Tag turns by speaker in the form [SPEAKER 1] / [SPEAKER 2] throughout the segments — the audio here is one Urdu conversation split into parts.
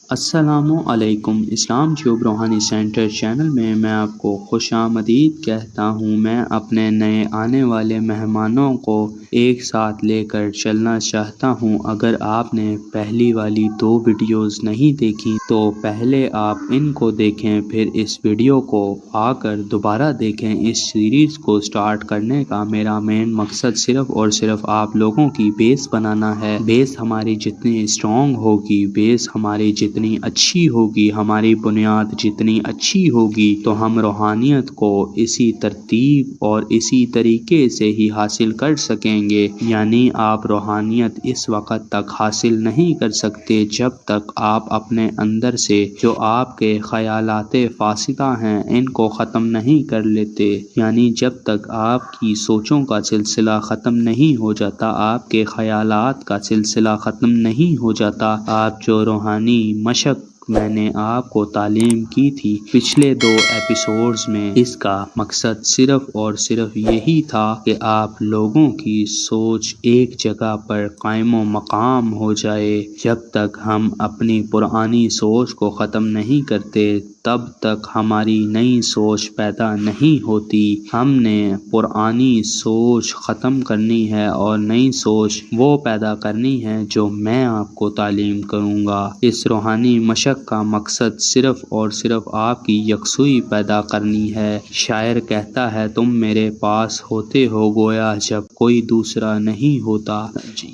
[SPEAKER 1] السلام علیکم۔ اسلام ٹیوب روحانی سینٹر چینل میں آپ کو خوش آمدید کہتا ہوں۔ میں اپنے نئے آنے والے مہمانوں کو ایک ساتھ لے کر چلنا چاہتا ہوں۔ اگر آپ نے پہلی والی 2 ویڈیوز نہیں دیکھی تو پہلے آپ ان کو دیکھیں، پھر اس ویڈیو کو آ کر دوبارہ دیکھیں۔ اس سیریز کو سٹارٹ کرنے کا میرا مین مقصد صرف اور صرف آپ لوگوں کی بیس بنانا ہے۔ بیس ہماری جتنی اسٹرانگ ہوگی، بیس ہماری جتنی اچھی ہوگی، ہماری بنیاد جتنی اچھی ہوگی تو ہم روحانیت کو اسی ترتیب اور اسی طریقے سے ہی حاصل کر سکیں گے۔ یعنی آپ روحانیت اس وقت تک حاصل نہیں کر سکتے جب تک آپ اپنے اندر سے جو آپ کے خیالات فاسدہ ہیں ان کو ختم نہیں کر لیتے۔ یعنی جب تک آپ کی سوچوں کا سلسلہ ختم نہیں ہو جاتا، آپ کے خیالات کا سلسلہ ختم نہیں ہو جاتا، آپ جو روحانی مشق میں نے آپ کو تعلیم کی تھی پچھلے 2 ایپیسوڈز میں، اس کا مقصد صرف اور صرف یہی تھا کہ آپ لوگوں کی سوچ ایک جگہ پر قائم و مقام ہو جائے۔ جب تک ہم اپنی پرانی سوچ کو ختم نہیں کرتے تب تک ہماری نئی سوچ پیدا نہیں ہوتی۔ ہم نے پرانی سوچ ختم کرنی ہے اور نئی سوچ وہ پیدا کرنی ہے جو میں آپ کو تعلیم کروں گا۔ اس روحانی مشق کا مقصد صرف اور صرف آپ کی یکسوئی پیدا کرنی ہے۔ شاعر کہتا ہے، تم میرے پاس ہوتے ہو گویا جب کوئی دوسرا نہیں ہوتا۔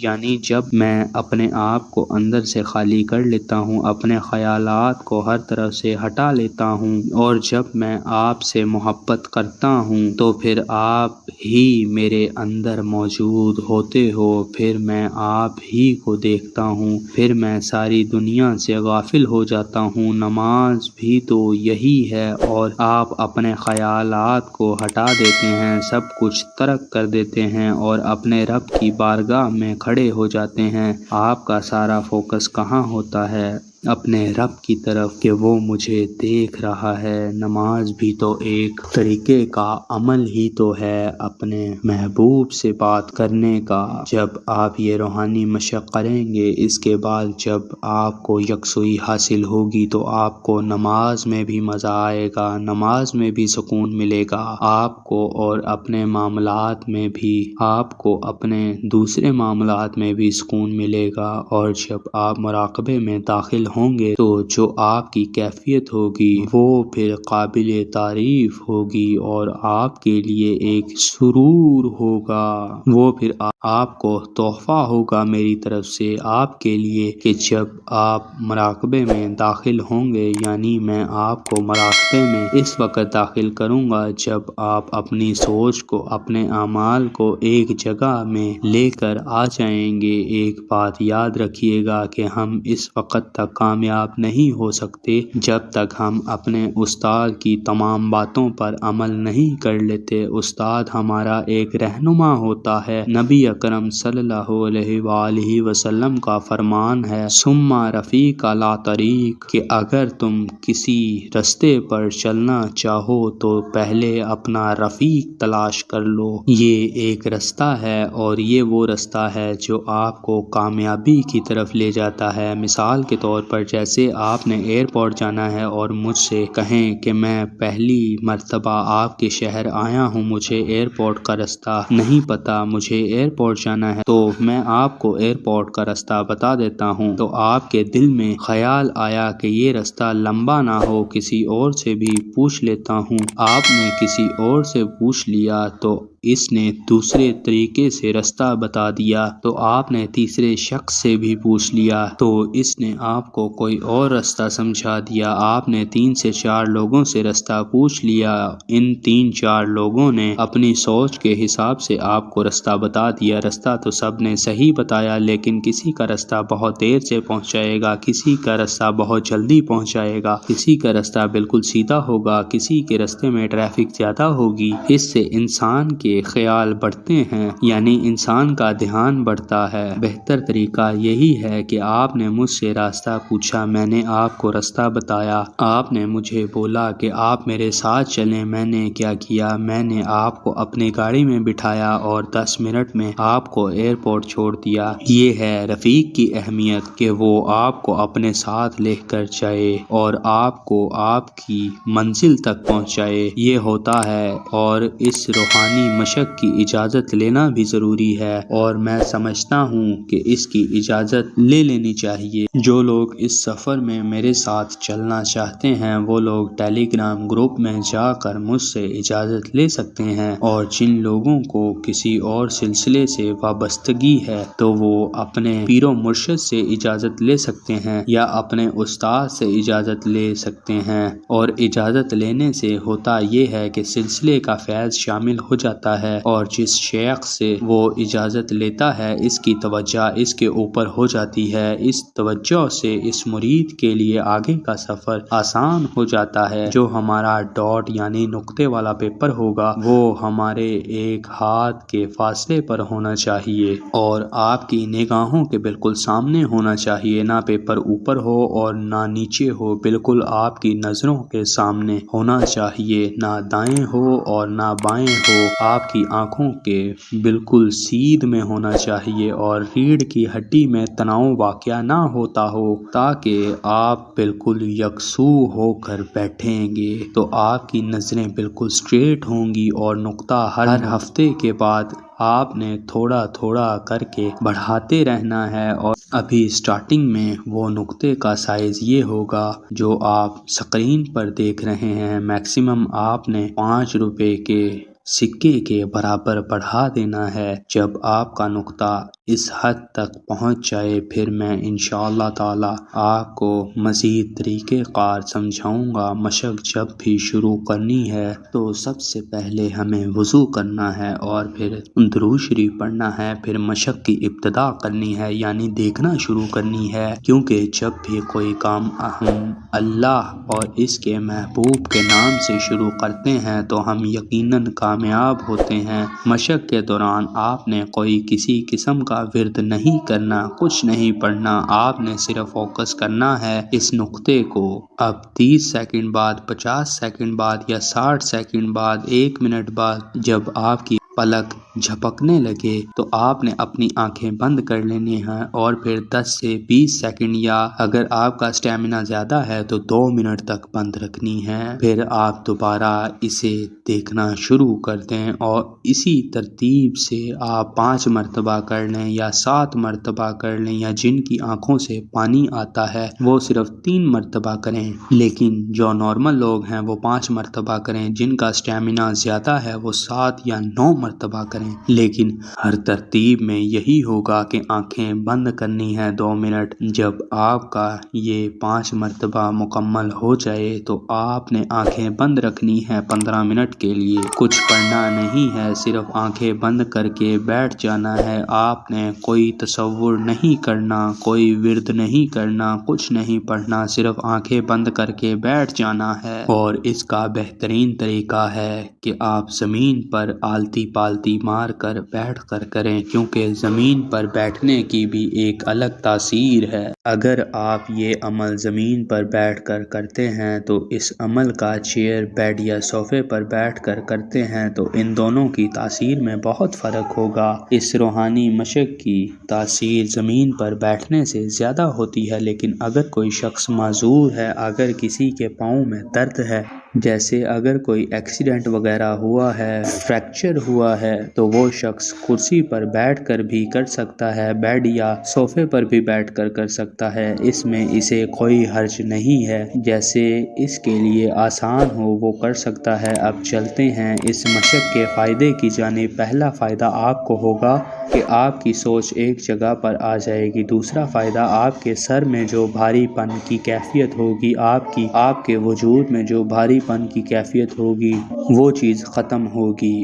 [SPEAKER 1] یعنی جب میں اپنے آپ کو اندر سے خالی کر لیتا ہوں، اپنے خیالات کو ہر طرف سے ہٹا لیتا ہوں اور جب میں آپ سے محبت کرتا ہوں تو پھر آپ ہی میرے اندر موجود ہوتے ہو، پھر میں آپ ہی کو دیکھتا ہوں، پھر میں ساری دنیا سے غافل ہو جاتا ہوں۔ نماز بھی تو یہی ہے، اور آپ اپنے خیالات کو ہٹا دیتے ہیں، سب کچھ ترک کر دیتے ہیں اور اپنے رب کی بارگاہ میں کھڑے ہو جاتے ہیں۔ آپ کا سارا فوکس کہاں ہوتا ہے؟ اپنے رب کی طرف کہ وہ مجھے دیکھ رہا ہے۔ نماز بھی تو ایک طریقے کا عمل ہی تو ہے اپنے محبوب سے بات کرنے کا۔ جب آپ یہ روحانی مشق کریں گے، اس کے بعد جب آپ کو یکسوئی حاصل ہوگی تو آپ کو نماز میں بھی مزہ آئے گا، نماز میں بھی سکون ملے گا آپ کو، اور اپنے معاملات میں بھی، آپ کو اپنے دوسرے معاملات میں بھی سکون ملے گا۔ اور جب آپ مراقبے میں داخل ہوں گے تو جو آپ کی کیفیت ہوگی وہ پھر قابل تعریف ہوگی اور آپ کے لیے ایک سرور ہوگا، وہ پھر آپ کو تحفہ ہوگا میری طرف سے آپ کے لیے کہ جب آپ مراقبے میں داخل ہوں گے، یعنی میں آپ کو مراقبے میں اس وقت داخل کروں گا جب آپ اپنی سوچ کو، اپنے اعمال کو ایک جگہ میں لے کر آ جائیں گے۔ ایک بات یاد رکھیے گا کہ ہم اس وقت تک کامیاب نہیں ہو سکتے جب تک ہم اپنے استاد کی تمام باتوں پر عمل نہیں کر لیتے۔ استاد ہمارا ایک رہنما ہوتا ہے۔ نبی اکرم صلی اللہ علیہ وآلہ وسلم کا فرمان ہے، ثم رفیق لا طریق، کہ اگر تم کسی رستے پر چلنا چاہو تو پہلے اپنا رفیق تلاش کر لو۔ یہ ایک رستہ ہے اور یہ وہ رستہ ہے جو آپ کو کامیابی کی طرف لے جاتا ہے۔ مثال کے طور پر جیسے آپ نے ایئرپورٹ جانا ہے اور مجھ سے کہیں کہ میں پہلی مرتبہ آپ کے شہر آیا ہوں، مجھے ایئرپورٹ کا رستہ نہیں پتا، مجھے ایئرپورٹ جانا ہے، تو میں آپ کو ایئرپورٹ کا رستہ بتا دیتا ہوں تو آپ کے دل میں خیال آیا کہ یہ رستہ لمبا نہ ہو، کسی اور سے بھی پوچھ لیتا ہوں۔ آپ نے کسی اور سے پوچھ لیا تو اس نے دوسرے طریقے سے رستہ بتا دیا، تو آپ نے تیسرے شخص سے بھی پوچھ لیا تو اس نے آپ کو کوئی اور رستہ سمجھا دیا۔ آپ نے 3 سے 4 لوگوں سے رستہ پوچھ لیا، ان 3-4 لوگوں نے اپنی سوچ کے حساب سے آپ کو رستہ بتا دیا۔ رستہ تو سب نے صحیح بتایا، لیکن کسی کا رستہ بہت دیر سے پہنچائے گا، کسی کا رستہ بہت جلدی پہنچائے گا، کسی کا رستہ بالکل سیدھا ہوگا، کسی کے رستے میں ٹریفک زیادہ ہوگی۔ اس سے انسان کے کے خیال بڑھتے ہیں، یعنی انسان کا دھیان بڑھتا ہے۔ بہتر طریقہ یہی ہے کہ آپ نے مجھ سے راستہ پوچھا، میں نے آپ کو راستہ بتایا، آپ نے مجھے بولا کہ آپ میرے ساتھ چلیں، میں نے کیا کیا، میں نے آپ کو اپنی گاڑی میں بٹھایا اور 10 منٹ میں آپ کو ایئرپورٹ چھوڑ دیا۔ یہ ہے رفیق کی اہمیت کہ وہ آپ کو اپنے ساتھ لے کر جائے اور آپ کو آپ کی منزل تک پہنچائے۔ یہ ہوتا ہے، اور اس روحانی مشق کی اجازت لینا بھی ضروری ہے، اور میں سمجھتا ہوں کہ اس کی اجازت لے لینی چاہیے۔ جو لوگ اس سفر میں میرے ساتھ چلنا چاہتے ہیں وہ لوگ ٹیلی گرام گروپ میں جا کر مجھ سے اجازت لے سکتے ہیں، اور جن لوگوں کو کسی اور سلسلے سے وابستگی ہے تو وہ اپنے پیر و مرشد سے اجازت لے سکتے ہیں یا اپنے استاد سے اجازت لے سکتے ہیں، اور اجازت لینے سے ہوتا یہ ہے کہ سلسلے کا فیض شامل ہو جاتا ہے، اور جس شیخ سے وہ اجازت لیتا ہے اس کی توجہ اس کے اوپر ہو جاتی ہے۔ اس توجہ سے اس مرید کے لیے آگے کا سفر آسان ہو جاتا ہے۔ جو ہمارا ڈاٹ یعنی نقطے والا پیپر ہوگا وہ ہمارے ایک ہاتھ کے فاصلے پر ہونا چاہیے اور آپ کی نگاہوں کے بالکل سامنے ہونا چاہیے، نہ پیپر اوپر ہو اور نہ نیچے ہو، بالکل آپ کی نظروں کے سامنے ہونا چاہیے، نہ دائیں ہو اور نہ بائیں ہو، آپ کی آنکھوں کے بالکل سیدھ میں ہونا چاہیے اور ریڑھ کی ہڈی میں تناؤ واقع نہ ہوتا ہو، تاکہ آپ بالکل یکسو ہو کر بیٹھیں گے تو آپ کی نظریں بالکل سٹریٹ ہوں گی، اور نقطہ ہر ہفتے کے بعد آپ نے تھوڑا تھوڑا کر کے بڑھاتے رہنا ہے، اور ابھی سٹارٹنگ میں وہ نقطے کا سائز یہ ہوگا جو آپ اسکرین پر دیکھ رہے ہیں۔ میکسیمم آپ نے 5 روپے کے سکے کے برابر بڑھا دینا ہے۔ جب آپ کا نقطہ اس حد تک پہنچ جائے پھر میں انشاءاللہ تعالی آپ کو مزید طریقہ کار سمجھاؤں گا۔ مشق جب بھی شروع کرنی ہے تو سب سے پہلے ہمیں وضو کرنا ہے اور پھر درود شریف پڑھنا ہے، پھر مشق کی ابتدا کرنی ہے، یعنی دیکھنا شروع کرنی ہے، کیونکہ جب بھی کوئی کام ہم اللہ اور اس کے محبوب کے نام سے شروع کرتے ہیں تو ہم یقیناً کامیاب ہوتے ہیں۔ مشق کے دوران آپ نے کوئی کسی قسم کا ورد نہیں کرنا، کچھ نہیں پڑھنا، آپ نے صرف فوکس کرنا ہے اس نقطے کو۔ اب 30 سیکنڈ بعد، 50 سیکنڈ بعد یا 60 سیکنڈ بعد، 1 منٹ بعد جب آپ کی پلک جھپکنے لگے تو آپ نے اپنی آنکھیں بند کر لینی ہیں اور پھر 10 سے 20 سیکنڈ یا اگر آپ کا سٹیمنا زیادہ ہے تو 2 منٹ تک بند رکھنی ہے۔ پھر آپ دوبارہ اسے دیکھنا شروع کر دیں اور اسی ترتیب سے آپ 5 مرتبہ کر لیں یا 7 مرتبہ کر لیں، یا جن کی آنکھوں سے پانی آتا ہے وہ صرف 3 مرتبہ کریں، لیکن جو نارمل لوگ ہیں وہ 5 مرتبہ کریں، جن کا سٹیمنا زیادہ ہے وہ 7 یا 9 مرتبہ کریں، لیکن ہر ترتیب میں یہی ہوگا کہ آنکھیں بند کرنی ہے 2 منٹ۔ جب آپ کا یہ 5 مرتبہ مکمل ہو جائے تو آپ نے آنکھیں بند رکھنی ہے 15 منٹ کے لیے، کچھ پڑھنا نہیں ہے، صرف آنکھیں بند کر کے بیٹھ جانا ہے۔ آپ نے کوئی تصور نہیں کرنا، کوئی ورد نہیں کرنا، کچھ نہیں پڑھنا، صرف آنکھیں بند کر کے بیٹھ جانا ہے۔ اور اس کا بہترین طریقہ ہے کہ آپ زمین پر آلتی پالتی مار کر بیٹھ کر کریں، کیونکہ زمین پر بیٹھنے کی بھی ایک الگ تاثیر ہے۔ اگر آپ یہ عمل زمین پر بیٹھ کر کرتے ہیں تو اس عمل کا چیئر، بیڈ یا صوفے پر بیٹھ کر کرتے ہیں تو ان دونوں کی تاثیر میں بہت فرق ہوگا۔ اس روحانی مشق کی تاثیر زمین پر بیٹھنے سے زیادہ ہوتی ہے، لیکن اگر کوئی شخص معذور ہے، اگر کسی کے پاؤں میں درد ہے، جیسے اگر کوئی ایکسیڈنٹ وغیرہ ہوا ہے، فریکچر ہوا ہے، تو وہ شخص کرسی پر بیٹھ کر بھی کر سکتا ہے، بیڈ یا صوفے پر بھی بیٹھ کر کر سکتا ہے، اس میں اسے کوئی حرج نہیں ہے، جیسے اس کے لیے آسان ہو وہ کر سکتا ہے۔ اب چلتے ہیں اس مشق کے فائدے کی جانب۔ پہلا فائدہ آپ کو ہوگا کہ آپ کی سوچ ایک جگہ پر آ جائے گی۔ دوسرا فائدہ آپ کے سر میں جو بھاری پن کی کیفیت ہوگی، آپ کے وجود میں جو بھاری پن کی کیفیت ہوگی وہ چیز ختم ہوگی۔